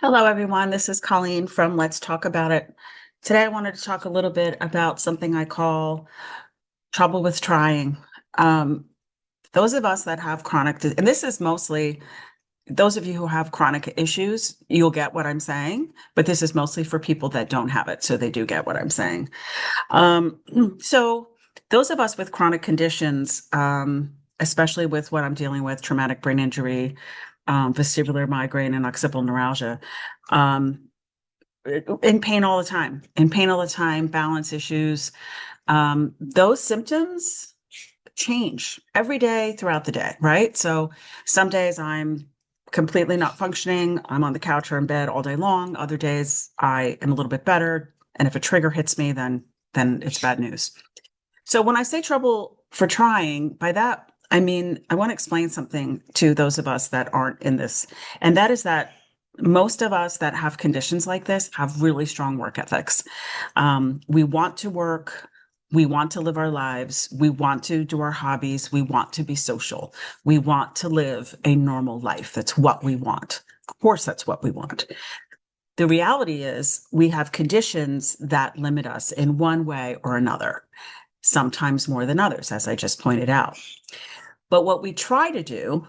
Hello, everyone. This is Colleen from Let's Talk About It. Today, I wanted to talk a little bit about something I call trouble with trying. Um, those of us that have and this is mostly those of you who have chronic issues, you'll get what I'm saying, but this is mostly for people that don't have it, so they do get what I'm saying. Um, so, those of us with chronic conditions, especially with what I'm dealing with, traumatic brain injury, vestibular migraine, and occipital neuralgia, um, in pain all the time, balance issues. Those symptoms change every day throughout the day, right? So some days I'm completely not functioning. I'm on the couch or in bed all day long. Other days I am a little bit better. And if a trigger hits me, then it's bad news. So when I say trouble for trying, by that I mean I want to explain something to those of us that aren't in this, and that is that most of us that have conditions like this have really strong work ethics. We want to work. We want to live our lives. We want to do our hobbies. We want to be social. We want to live a normal life. That's what we want. Of course, that's what we want. The reality is we have conditions that limit us in one way or another, sometimes more than others, as I just pointed out. But what we try to do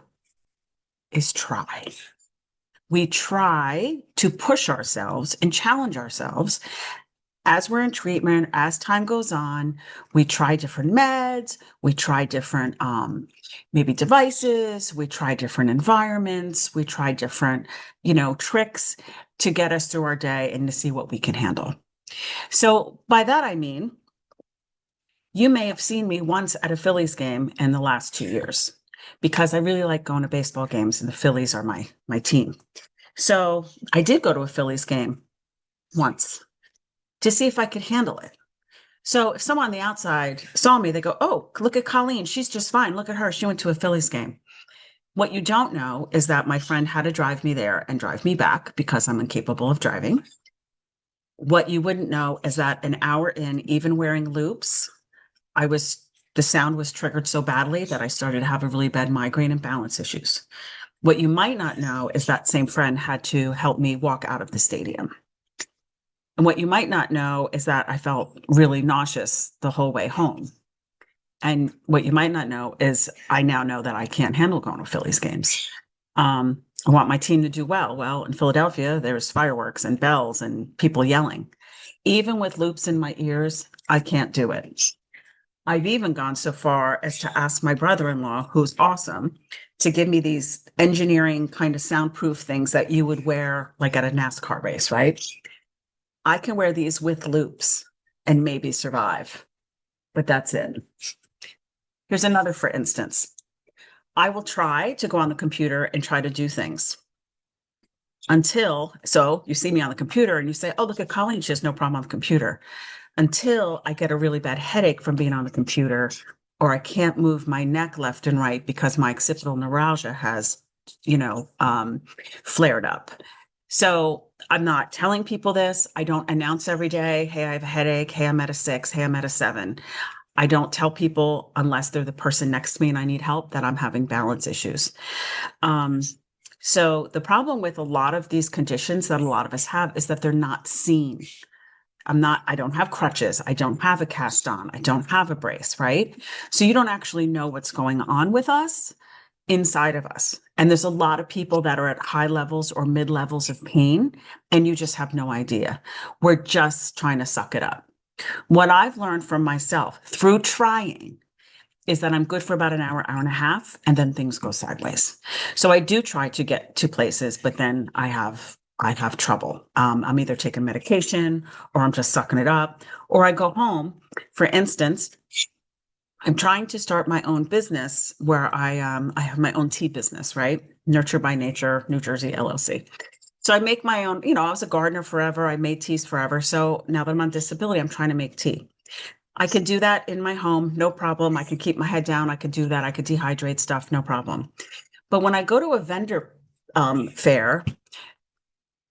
is try. We try to push ourselves and challenge ourselves as we're in treatment, as time goes on. We try different meds, we try different maybe devices, we try different environments, we try different, tricks to get us through our day and to see what we can handle. So by that I mean, you may have seen me once at a Phillies game in the last 2 years because I really like going to baseball games and the Phillies are my team. So I did go to a Phillies game once to see if I could handle it. So if someone on the outside saw me, they go, "Oh, look at Colleen. She's just fine. Look at her. She went to a Phillies game." What you don't know is that my friend had to drive me there and drive me back because I'm incapable of driving. What you wouldn't know is that an hour in, even wearing loops, I was the sound was triggered so badly that I started to have a really bad migraine and balance issues. What you might not know is that same friend had to help me walk out of the stadium. And what you might not know is that I felt really nauseous the whole way home. And what you might not know is I now know that I can't handle going to Phillies games. I want my team to do well. Well, in Philadelphia, there's fireworks and bells and people yelling. Even with loops in my ears, I can't do it. I've even gone so far as to ask my brother-in-law, who's awesome, to give me these engineering kind of soundproof things that you would wear like at a NASCAR race, right? I can wear these with loops and maybe survive, but that's it. Here's another, for instance. I will try to go on the computer and try to do things so you see me on the computer and you say, "Oh, look at Colleen. She has no problem on the computer." Until I get a really bad headache from being on the computer, or I can't move my neck left and right because my occipital neuralgia has, flared up. So I'm not telling people this. I don't announce every day, "Hey, I have a headache. Hey, I'm at a 6. Hey, I'm at a 7." I don't tell people unless they're the person next to me and I need help that I'm having balance issues. Um, so the problem with a lot of these conditions that a lot of us have is that they're not seen. I don't have crutches. I don't have a cast on. I don't have a brace, right? So you don't actually know what's going on with us inside of us. And there's a lot of people that are at high levels or mid levels of pain, and you just have no idea. We're just trying to suck it up. What I've learned from myself through trying is that I'm good for about an hour, hour and a half, and then things go sideways. So I do try to get to places, but then I have trouble. I'm either taking medication or I'm just sucking it up, or I go home. For instance, I'm trying to start my own business where I have my own tea business, right? Nurture by Nature, New Jersey LLC. So I make my own, I was a gardener forever. I made teas forever. So now that I'm on disability, I'm trying to make tea. I can do that in my home, no problem. I can keep my head down. I could do that. I could dehydrate stuff, no problem. But when I go to a vendor fair,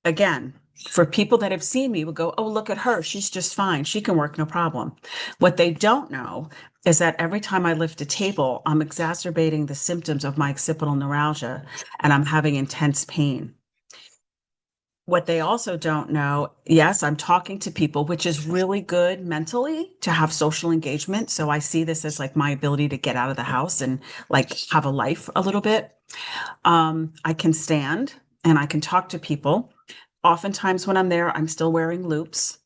again, for people that have seen me would go, "Oh, look at her. She's just fine. She can work, no problem." What they don't know is that every time I lift a table, I'm exacerbating the symptoms of my occipital neuralgia and I'm having intense pain. What they also don't know, yes, I'm talking to people, which is really good mentally to have social engagement. So I see this as like my ability to get out of the house and like have a life a little bit. I can stand and I can talk to people. Oftentimes when I'm there, I'm still wearing loops.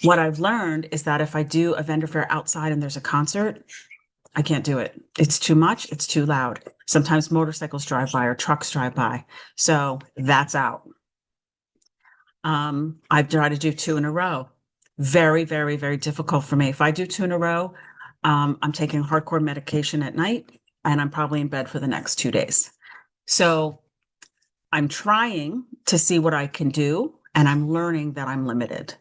What I've learned is that if I do a vendor fair outside and there's a concert, I can't do it. It's too much. It's too loud. Sometimes motorcycles drive by or trucks drive by. So that's out. I've tried to do two in a row. Very, very, very difficult for me. If I do two in a row, I'm taking hardcore medication at night and I'm probably in bed for the next 2 days. So I'm trying to see what I can do, and I'm learning that I'm limited.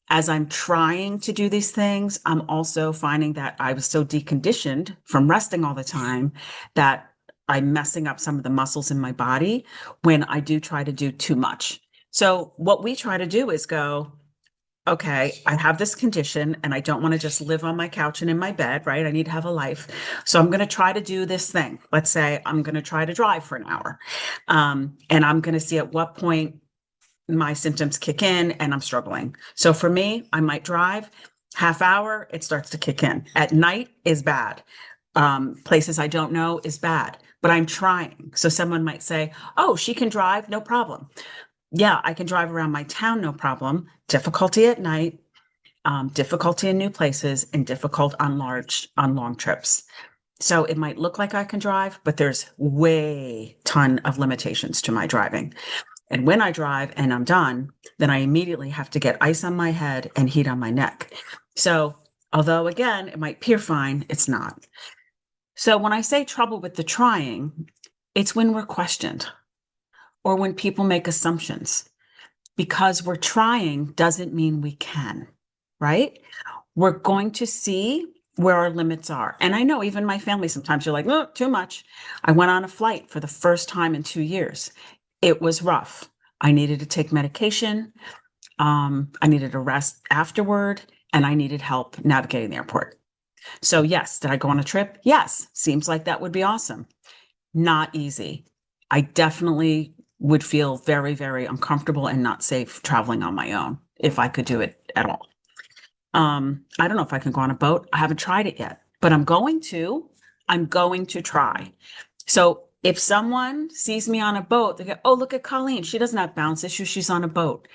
As I'm trying to do these things, I'm also finding that I was so deconditioned from resting all the time that I'm messing up some of the muscles in my body when I do try to do too much. So what we try to do is go, okay, I have this condition and I don't want to just live on my couch and in my bed, right? I need to have a life. So I'm going to try to do this thing. Let's say I'm going to try to drive for an hour. And I'm going to see at what point my symptoms kick in and I'm struggling. So for me, I might drive half hour, it starts to kick in. At night is bad. Places I don't know is bad, but I'm trying. So someone might say, oh, she can drive, no problem. Yeah, I can drive around my town, no problem. Difficulty at night, difficulty in new places, and difficult on long trips. So it might look like I can drive, but there's way ton of limitations to my driving. And when I drive and I'm done, then I immediately have to get ice on my head and heat on my neck. So although again, it might appear fine, it's not. So when I say trouble with the trying, it's when we're questioned or when people make assumptions. Because we're trying doesn't mean we can, right? We're going to see where our limits are. And I know even my family, sometimes you're like, oh, too much. I went on a flight for the first time in 2 years. It was rough. I needed to take medication. I needed a rest afterward, and I needed help navigating the airport. So yes, did I go on a trip? Yes. Seems like that would be awesome. Not easy. I definitely would feel very, very uncomfortable and not safe traveling on my own if I could do it at all. I don't know if I can go on a boat. I haven't tried it yet, but I'm going to. I'm going to try. So if someone sees me on a boat, they go, oh, look at Colleen. She doesn't have balance issues. She's on a boat.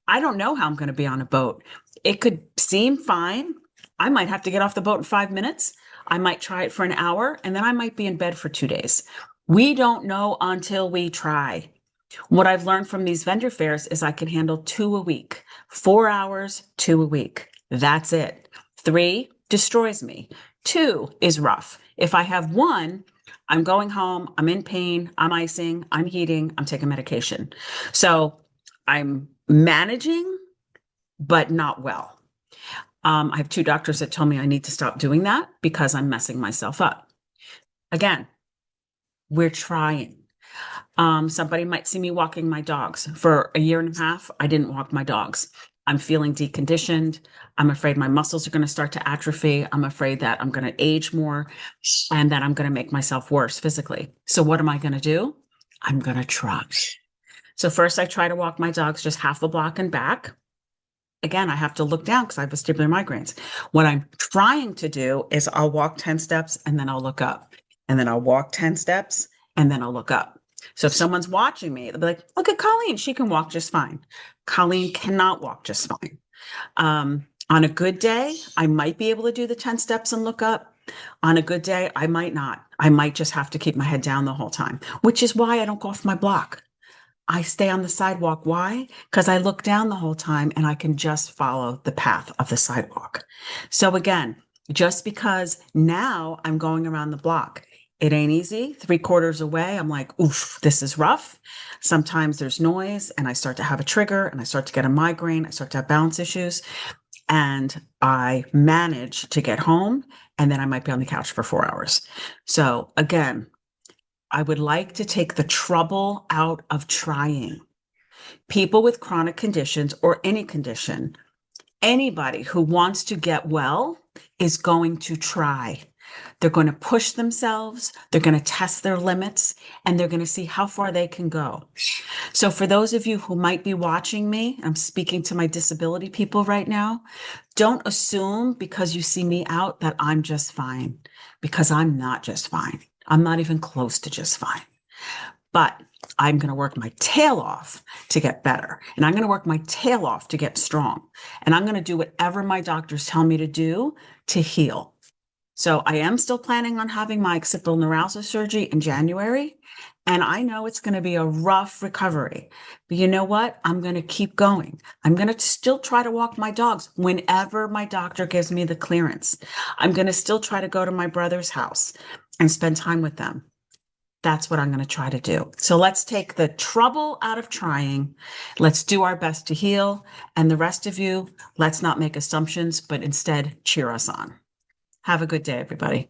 I don't know how I'm going to be on a boat. It could seem fine. I might have to get off the boat in 5 minutes. I might try it for an hour, and then I might be in bed for 2 days. We don't know until we try. What I've learned from these vendor fairs is I can handle 2 a week, 4 hours, 2 a week. That's it. 3 destroys me. 2 is rough. If I have 1, I'm going home, I'm in pain, I'm icing, I'm heating, I'm taking medication. So I'm managing, but not well. I have 2 doctors that tell me I need to stop doing that because I'm messing myself up. Again, we're trying. Somebody might see me walking my dogs. For a year and a half, I didn't walk my dogs. I'm feeling deconditioned. I'm afraid my muscles are going to start to atrophy. I'm afraid that I'm going to age more and that I'm going to make myself worse physically. So what am I going to do? I'm going to try. So first I try to walk my dogs just half a block and back. Again, I have to look down because I have vestibular migraines. What I'm trying to do is I'll walk 10 steps and then I'll look up. And then I'll walk 10 steps and then I'll look up. So if someone's watching me, they'll be like, look at Colleen. She can walk just fine. Colleen cannot walk just fine. On a good day, I might be able to do the 10 steps and look up. On a good day, I might not. I might just have to keep my head down the whole time, which is why I don't go off my block. I stay on the sidewalk. Why? Because I look down the whole time and I can just follow the path of the sidewalk. So again, just because now I'm going around the block, it ain't easy. 3/4 away, I'm like, oof, this is rough. Sometimes there's noise and I start to have a trigger and I start to get a migraine. I start to have balance issues and I manage to get home and then I might be on the couch for 4 hours. So again, I would like to take the trouble out of trying. People with chronic conditions or any condition, anybody who wants to get well is going to try. They're going to push themselves, they're going to test their limits, and they're going to see how far they can go. So for those of you who might be watching me, I'm speaking to my disability people right now, don't assume because you see me out that I'm just fine, because I'm not just fine. I'm not even close to just fine. But I'm going to work my tail off to get better. And I'm going to work my tail off to get strong. And I'm going to do whatever my doctors tell me to do to heal. So I am still planning on having my occipital neuralgia surgery in January. And I know it's going to be a rough recovery. But you know what? I'm going to keep going. I'm going to still try to walk my dogs whenever my doctor gives me the clearance. I'm going to still try to go to my brother's house and spend time with them. That's what I'm going to try to do. So let's take the trouble out of trying. Let's do our best to heal. And the rest of you, let's not make assumptions, but instead cheer us on. Have a good day, everybody.